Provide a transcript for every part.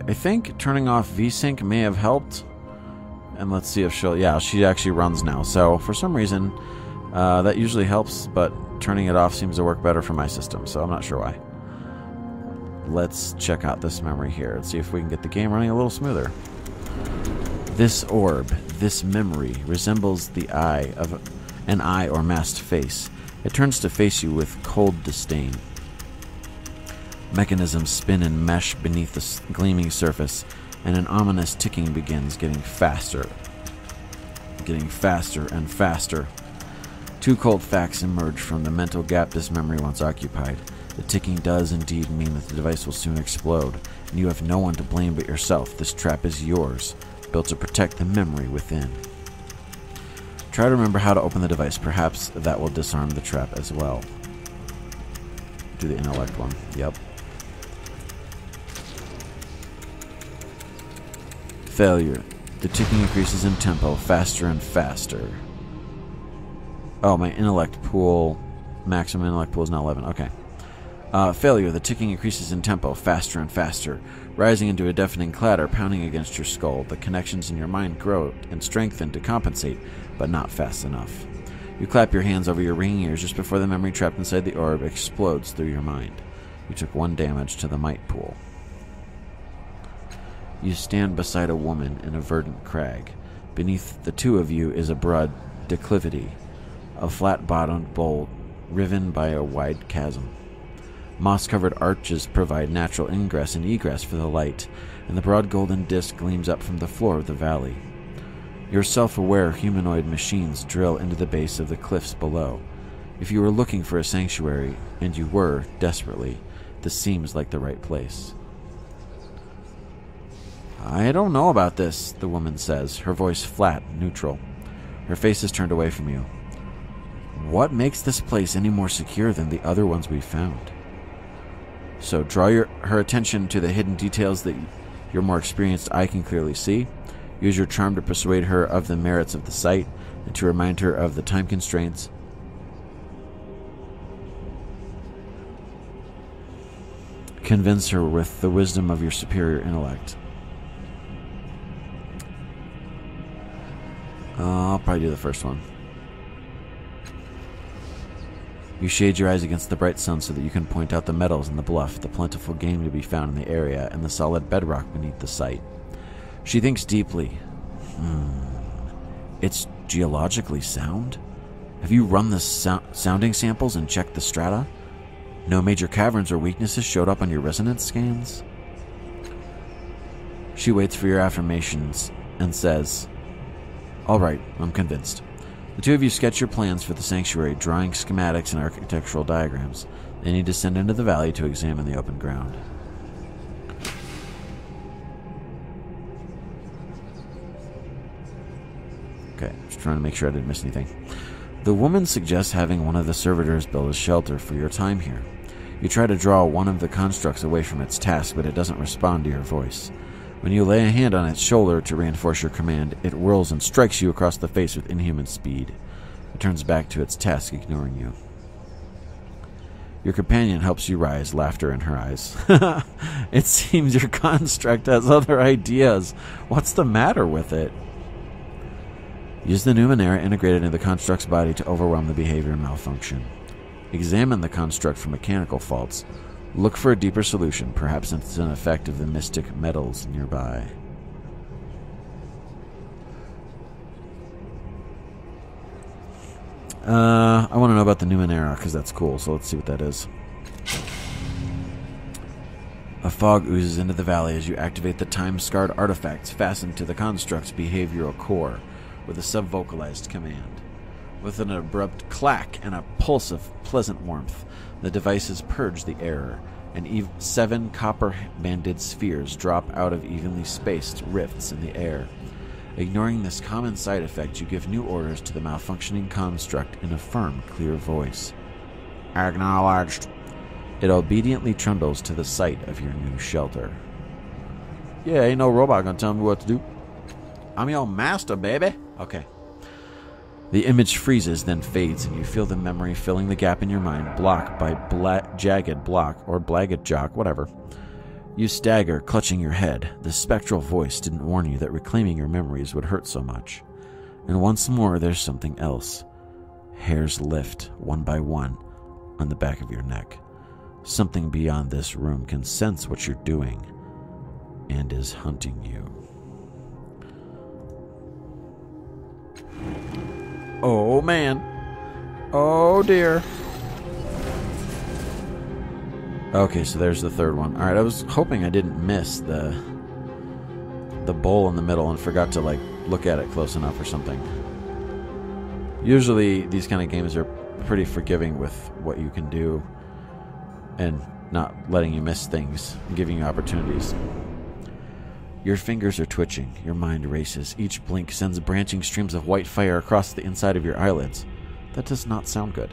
I think turning off VSync may have helped. And let's see if she'll... Yeah, she actually runs now. So for some reason, that usually helps, but turning it off seems to work better for my system, so I'm not sure why. Let's check out this memory here and see if we can get the game running a little smoother. This orb, this memory, resembles the eye of an eye or masked face. It turns to face you with cold disdain. Mechanisms spin and mesh beneath the gleaming surface, and an ominous ticking begins, getting faster and faster. Two cold facts emerge from the mental gap this memory once occupied. The ticking does indeed mean that the device will soon explode, and you have no one to blame but yourself. This trap is yours, built to protect the memory within. Try to remember how to open the device. Perhaps that will disarm the trap as well. Do the intellect one. Yep. Failure. The ticking increases in tempo, faster and faster. Oh, my intellect pool, maximum intellect pool is now 11. Okay. Failure. The ticking increases in tempo, faster and faster, rising into a deafening clatter, pounding against your skull. The connections in your mind grow and strengthen to compensate, but not fast enough. You clap your hands over your ringing ears just before the memory trapped inside the orb explodes through your mind. You took 1 damage to the might pool. You stand beside a woman in a verdant crag. Beneath the two of you is a broad declivity, a flat-bottomed bowl riven by a wide chasm. Moss-covered arches provide natural ingress and egress for the light, and the broad golden disk gleams up from the floor of the valley. Your self-aware humanoid machines drill into the base of the cliffs below. If you were looking for a sanctuary, and you were, desperately, this seems like the right place. I don't know about this, the woman says, her voice flat, neutral. Her face is turned away from you. What makes this place any more secure than the other ones we've found? So draw her attention to the hidden details that your more experienced eye can clearly see. Use your charm to persuade her of the merits of the site and to remind her of the time constraints. Convince her with the wisdom of your superior intellect. I'll probably do the first one. You shade your eyes against the bright sun so that you can point out the metals in the bluff, the plentiful game to be found in the area, and the solid bedrock beneath the site. She thinks deeply. It's geologically sound? Have you run the sounding samples and checked the strata? No major caverns or weaknesses showed up on your resonance scans? She waits for your affirmations and says, "All right, I'm convinced." The two of you sketch your plans for the sanctuary, drawing schematics and architectural diagrams. Then you descend into the valley to examine the open ground. Okay, just trying to make sure I didn't miss anything. The woman suggests having one of the servitors build a shelter for your time here. You try to draw one of the constructs away from its task, but it doesn't respond to your voice. When you lay a hand on its shoulder to reinforce your command, it whirls and strikes you across the face with inhuman speed. It turns back to its task, ignoring you. Your companion helps you rise, laughter in her eyes. It seems your construct has other ideas. What's the matter with it? Use the Numenera integrated into the construct's body to overwhelm the behavior malfunction. Examine the construct for mechanical faults. Look for a deeper solution. Perhaps it's an effect of the mystic metals nearby. I want to know about the Numenera, because that's cool, so let's see what that is. A fog oozes into the valley as you activate the time-scarred artifacts fastened to the construct's behavioral core with a sub-vocalized command. With an abrupt clack and a pulse of pleasant warmth, the devices purge the error, and 7 copper-banded spheres drop out of evenly spaced rifts in the air. Ignoring this common side effect, you give new orders to the malfunctioning construct in a firm, clear voice. Acknowledged. It obediently trundles to the site of your new shelter. Yeah, ain't no robot gonna tell me what to do. I'm your master, baby. Okay. The image freezes, then fades, and you feel the memory filling the gap in your mind, blocked by jagged block, or blagged jock, whatever. You stagger, clutching your head. The spectral voice didn't warn you that reclaiming your memories would hurt so much. And once more, there's something else. Hairs lift, one by one, on the back of your neck. Something beyond this room can sense what you're doing and is hunting you. Oh, man. Oh, dear. Okay, so there's the third one. Alright, I was hoping I didn't miss the bowl in the middle and forgot to, like, look at it close enough or something. Usually, these kind of games are pretty forgiving with what you can do and not letting you miss things and giving you opportunities. Your fingers are twitching. Your mind races. Each blink sends branching streams of white fire across the inside of your eyelids. That does not sound good.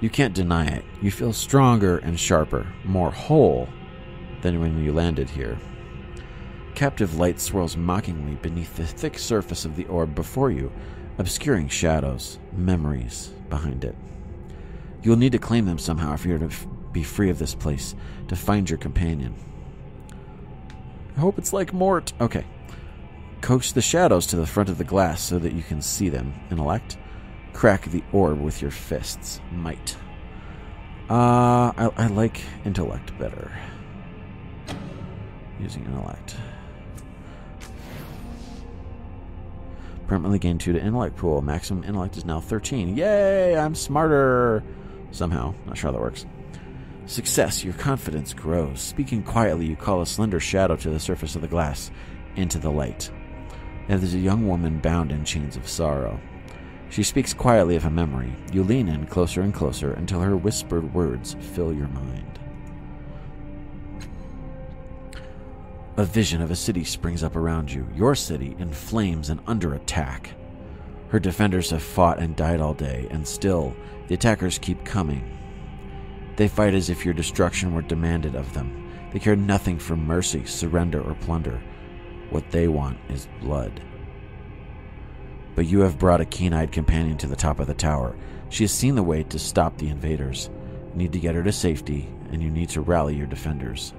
You can't deny it. You feel stronger and sharper, more whole than when you landed here. Captive light swirls mockingly beneath the thick surface of the orb before you, obscuring shadows, memories behind it. You'll need to claim them somehow if you're to be free of this place, to find your companion. I hope it's like Mort. Okay. Coax the shadows to the front of the glass so that you can see them. Intellect. Crack the orb with your fists. Might. I like intellect better. Using intellect. Permanently gain 2 to intellect pool. Maximum intellect is now 13. Yay! I'm smarter! Somehow. Not sure how that works. Success. Your confidence grows. Speaking quietly, you call a slender shadow to the surface of the glass, into the light. And there's a young woman bound in chains of sorrow. She speaks quietly of a memory. You lean in closer and closer until her whispered words fill your mind. A vision of a city springs up around you. Your city in flames and under attack. Her defenders have fought and died all day, and still, the attackers keep coming. They fight as if your destruction were demanded of them. They care nothing for mercy, surrender, or plunder. What they want is blood. But you have brought a keen-eyed companion to the top of the tower. She has seen the way to stop the invaders. You need to get her to safety, and you need to rally your defenders.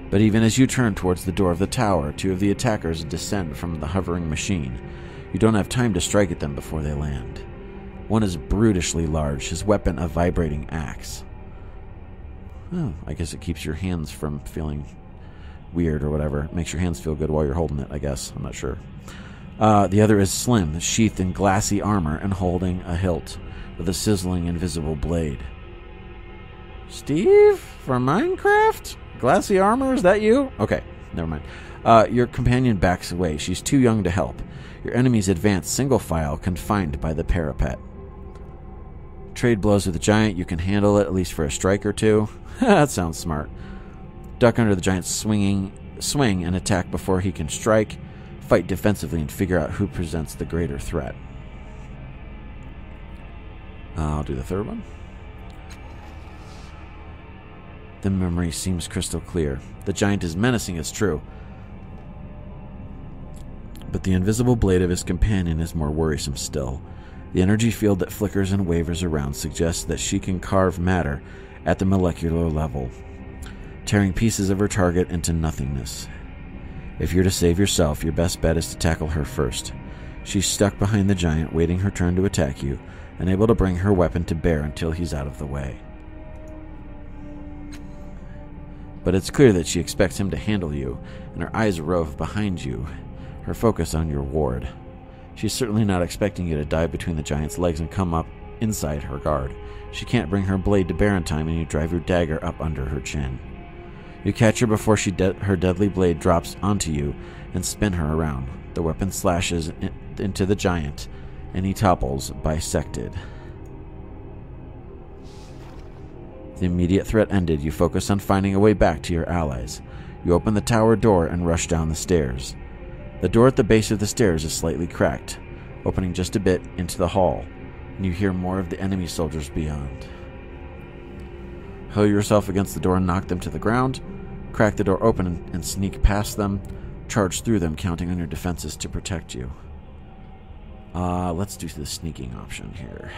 But even as you turn towards the door of the tower, 2 of the attackers descend from the hovering machine. You don't have time to strike at them before they land. One is brutishly large, his weapon a vibrating axe. Oh, I guess it keeps your hands from feeling weird or whatever. It makes your hands feel good while you're holding it, I guess. I'm not sure. The other is slim, sheathed in glassy armor and holding a hilt with a sizzling invisible blade. Steve? From Minecraft? Glassy armor? Is that you? Okay, never mind. Your companion backs away. She's too young to help. Your enemies advance single file, confined by the parapet. Trade blows with the giant. You can handle it, at least for a strike or 2. That sounds smart. Duck under the giant's swing and attack before he can strike. Fight defensively and figure out who presents the greater threat. I'll do the third one. The memory seems crystal clear. The giant is menacing, it's true. But the invisible blade of his companion is more worrisome still. The energy field that flickers and wavers around suggests that she can carve matter at the molecular level, tearing pieces of her target into nothingness. If you're to save yourself, your best bet is to tackle her first. She's stuck behind the giant, waiting her turn to attack you, unable to bring her weapon to bear until he's out of the way. But it's clear that she expects him to handle you, and her eyes rove behind you, her focus on your ward. She's certainly not expecting you to dive between the giant's legs and come up inside her guard. She can't bring her blade to bear in time, and you drive your dagger up under her chin. You catch her before her deadly blade drops onto you and spin her around. The weapon slashes into the giant, and he topples, bisected. The immediate threat ended, you focus on finding a way back to your allies. You open the tower door and rush down the stairs. The door at the base of the stairs is slightly cracked, opening just a bit into the hall, and you hear more of the enemy soldiers beyond. Hurl yourself against the door and knock them to the ground. Crack the door open and sneak past them. Charge through them, counting on your defenses to protect you. Let's do the sneaking option here.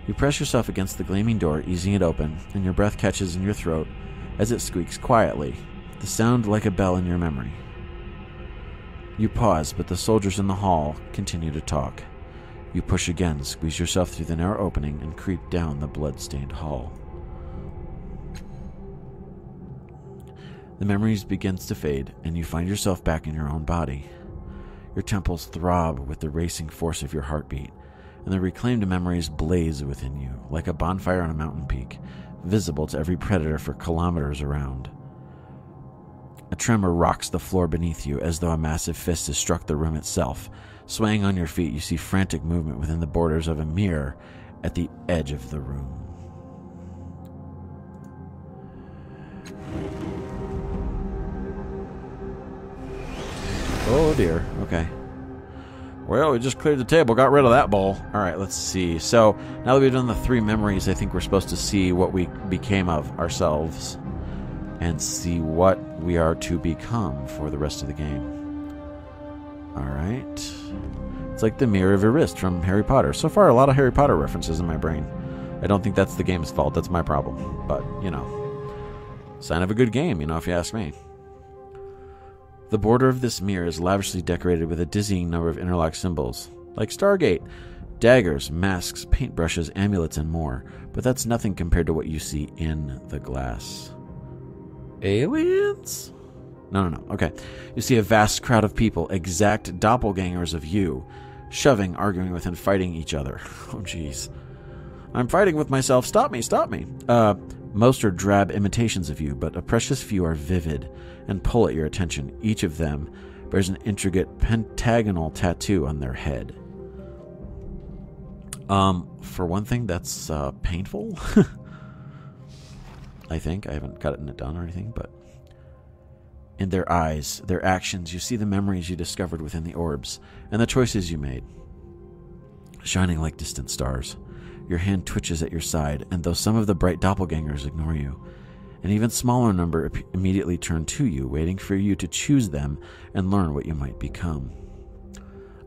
You press yourself against the gleaming door, easing it open, and your breath catches in your throat as it squeaks quietly, the sound like a bell in your memory. You pause, but the soldiers in the hall continue to talk. You push again, squeeze yourself through the narrow opening, and creep down the blood-stained hall. The memories begins to fade, and you find yourself back in your own body. Your temples throb with the racing force of your heartbeat, and the reclaimed memories blaze within you, like a bonfire on a mountain peak, visible to every predator for kilometers around. A tremor rocks the floor beneath you, as though a massive fist has struck the room itself. Swaying on your feet, you see frantic movement within the borders of a mirror at the edge of the room. Oh dear, okay. Well, we just cleared the table, got rid of that ball. Alright, let's see. So, now that we've done the 3 memories, I think we're supposed to see what we became of ourselves and see what we are to become for the rest of the game. Alright. It's like the mirror of your wrist from Harry Potter. So far, a lot of Harry Potter references in my brain. I don't think that's the game's fault, that's my problem. But, you know, sign of a good game, you know, if you ask me. The border of this mirror is lavishly decorated with a dizzying number of interlocked symbols, like Stargate, daggers, masks, paintbrushes, amulets, and more. But that's nothing compared to what you see in the glass. Aliens? No. Okay. You see a vast crowd of people, exact doppelgangers of you, shoving, arguing with, and fighting each other. Oh, jeez. I'm fighting with myself. Stop me, stop me. Most are drab imitations of you, but a precious few are vivid and pull at your attention. Each of them bears an intricate pentagonal tattoo on their head. For one thing, that's painful. I think. I haven't gotten it done or anything, but in their eyes, their actions, you see the memories you discovered within the orbs and the choices you made, shining like distant stars. Your hand twitches at your side, and though some of the bright doppelgangers ignore you, an even smaller number immediately turn to you, waiting for you to choose them and learn what you might become.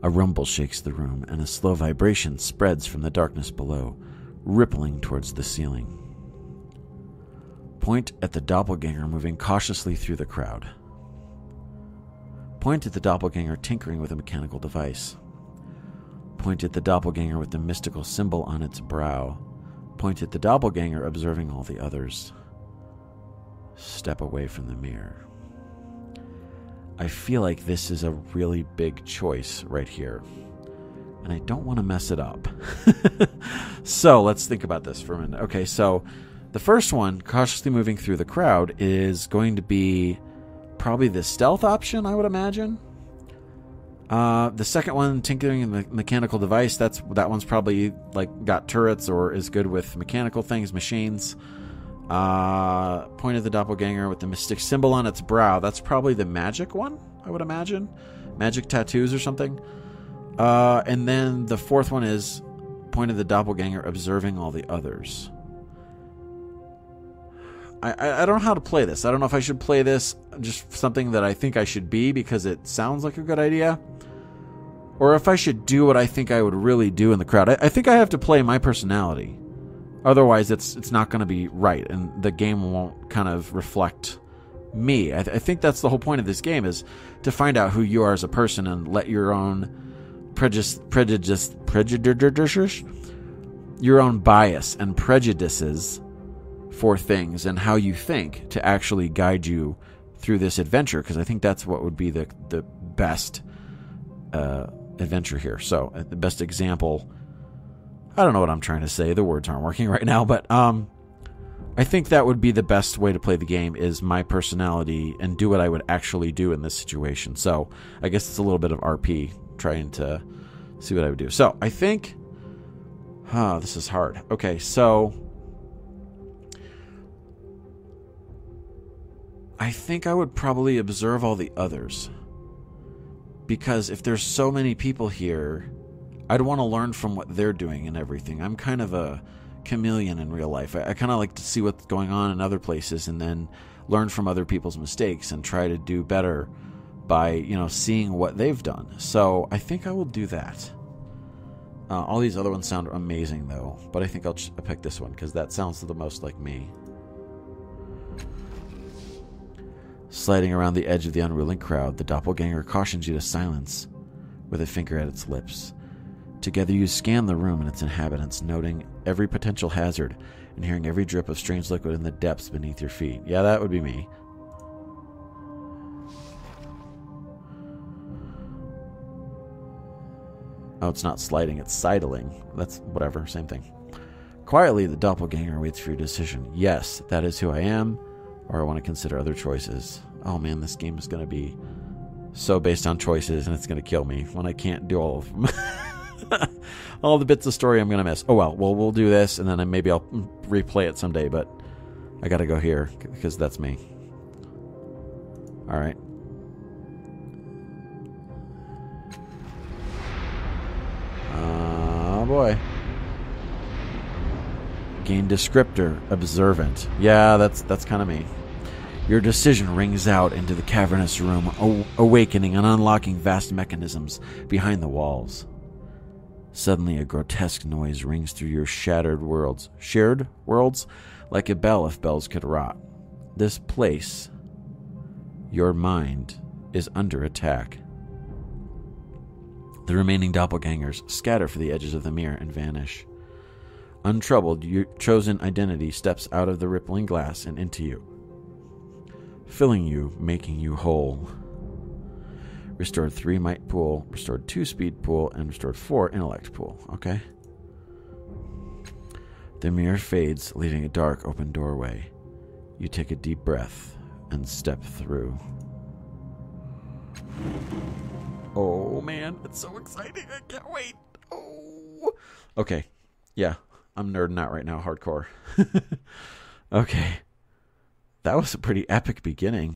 A rumble shakes the room, and a slow vibration spreads from the darkness below, rippling towards the ceiling. Point at the doppelganger moving cautiously through the crowd. Point at the doppelganger tinkering with a mechanical device. Point at the doppelganger with the mystical symbol on its brow. Point at the doppelganger observing all the others. Step away from the mirror. I feel like this is a really big choice right here, and I don't want to mess it up. So let's think about this for a minute. Okay, so the first one, cautiously moving through the crowd, is going to be probably the stealth option, I would imagine. The second one, tinkering in the mechanical device, that one's probably like got turrets or is good with mechanical things, machines. Point at the doppelganger with the mystic symbol on its brow. That's probably the magic one, I would imagine. Magic tattoos or something. And then the fourth one is point at the doppelganger observing all the others. I don't know how to play this. I don't know if I should play this just something that I think I should be because it sounds like a good idea, or if I should do what I think I would really do in the crowd. I think I have to play my personality. Otherwise, it's not going to be right, and the game won't kind of reflect me. I think that's the whole point of this game, is to find out who you are as a person and let your own your own bias and prejudices for things and how you think to actually guide you through this adventure, because I think that's what would be the best adventure here. So the best example, I don't know what I'm trying to say, the words aren't working right now, but I think that would be the best way to play the game, is my personality and do what I would actually do in this situation. So I guess it's a little bit of RP, trying to see what I would do. So I think this is hard. Okay, so I think I would probably observe all the others, because if there's so many people here, I'd want to learn from what they're doing and everything. I'm kind of a chameleon in real life. I kind of like to see what's going on in other places and then learn from other people's mistakes and try to do better by, seeing what they've done. So I think I will do that. All these other ones sound amazing, though. But I think I'll pick this one, because that sounds the most like me. Sliding around the edge of the unruly crowd, the doppelganger cautions you to silence, with a finger at its lips. Together you scan the room and its inhabitants, noting every potential hazard, and hearing every drip of strange liquid in the depths beneath your feet. Yeah, that would be me. Oh, it's not sliding, it's sidling. That's whatever, same thing. Quietly, the doppelganger waits for your decision. Yes, that is who I am, or I want to consider other choices. Oh man, this game is going to be so based on choices, and it's going to kill me when I can't do all of them. All the bits of story I'm going to miss. Oh well, we'll do this, and then maybe I'll replay it someday, but I got to go here, because that's me. Alright. Oh boy. Gain descriptor, observant. Yeah, that's kind of me. Your decision rings out into the cavernous room, awakening and unlocking vast mechanisms behind the walls. Suddenly, a grotesque noise rings through your shared worlds, like a bell if bells could rot. This place, your mind, is under attack. The remaining doppelgangers scatter for the edges of the mirror and vanish. Untroubled, your chosen identity steps out of the rippling glass and into you, filling you, making you whole. Restored 3 might pool, restored 2 speed pool, and restored 4 intellect pool. Okay. The mirror fades, leaving a dark open doorway. You take a deep breath and step through. Oh man, it's so exciting. I can't wait. Oh. Okay. Yeah, I'm nerding out right now, hardcore. Okay. That was a pretty epic beginning.